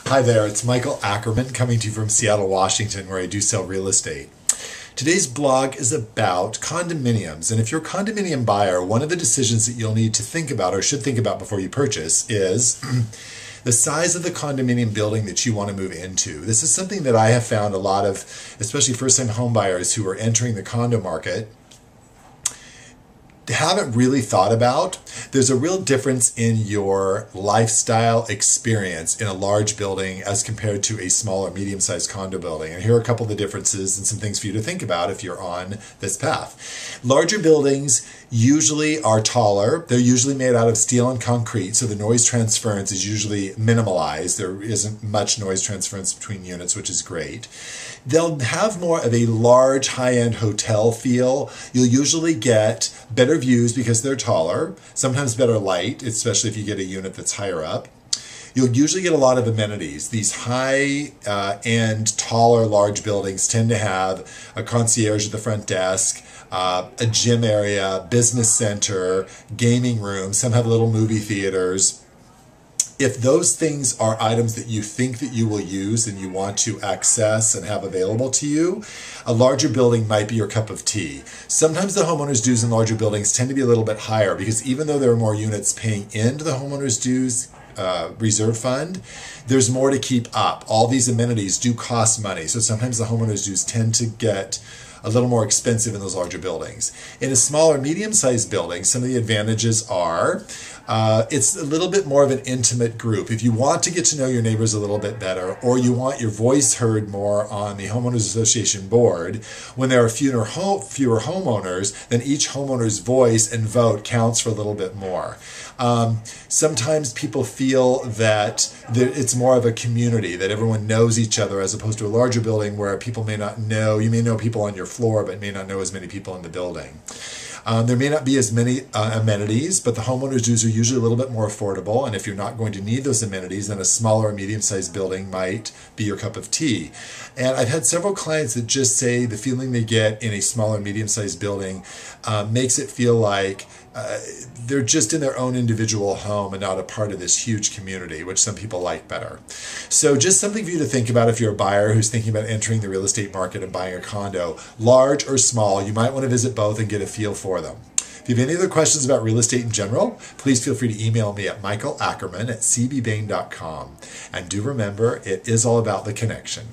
Hi there, it's Michael Ackerman coming to you from Seattle, Washington, where I do sell real estate. Today's blog is about condominiums, and if you're a condominium buyer, one of the decisions that you'll need to think about or should think about before you purchase is the size of the condominium building that you want to move into. This is something that I have found a lot of, especially first-time home buyers who are entering the condo market, haven't really thought about. There's a real difference in your lifestyle experience in a large building as compared to a small or medium-sized condo building. And here are a couple of the differences and some things for you to think about if you're on this path. Larger buildings usually are taller. They're usually made out of steel and concrete, so the noise transference is usually minimalized. There isn't much noise transference between units, which is great. They'll have more of a large high-end hotel feel. You'll usually get better views because they're taller, sometimes better light, especially if you get a unit that's higher up. You'll usually get a lot of amenities. These high-end, taller, large buildings tend to have a concierge at the front desk, a gym area, business center, gaming room. Some have little movie theaters. If those things are items that you think that you will use and you want to access and have available to you, a larger building might be your cup of tea. Sometimes the homeowners dues in larger buildings tend to be a little bit higher because even though there are more units paying into the homeowners dues reserve fund, there's more to keep up. All these amenities do cost money, so sometimes the homeowners dues tend to get a little more expensive in those larger buildings. In a smaller, medium-sized building, some of the advantages are it's a little bit more of an intimate group. If you want to get to know your neighbors a little bit better, or you want your voice heard more on the Homeowners Association board, when there are fewer homeowners, then each homeowner's voice and vote counts for a little bit more. Sometimes people feel that it's more of a community, that everyone knows each other, as opposed to a larger building where people may not know, you may know people on your floor, but may not know as many people in the building. There may not be as many amenities, but the homeowners dues are usually a little bit more affordable, and if you're not going to need those amenities, then a smaller or medium-sized building might be your cup of tea. And I've had several clients that just say the feeling they get in a smaller, medium-sized building makes it feel like they're just in their own individual home and not a part of this huge community, which some people like better. So just something for you to think about if you're a buyer who's thinking about entering the real estate market and buying a condo. Large or small, you might want to visit both and get a feel for them. If you have any other questions about real estate in general, please feel free to email me at michaelackerman@cbbain.com. And do remember, it is all about the connection.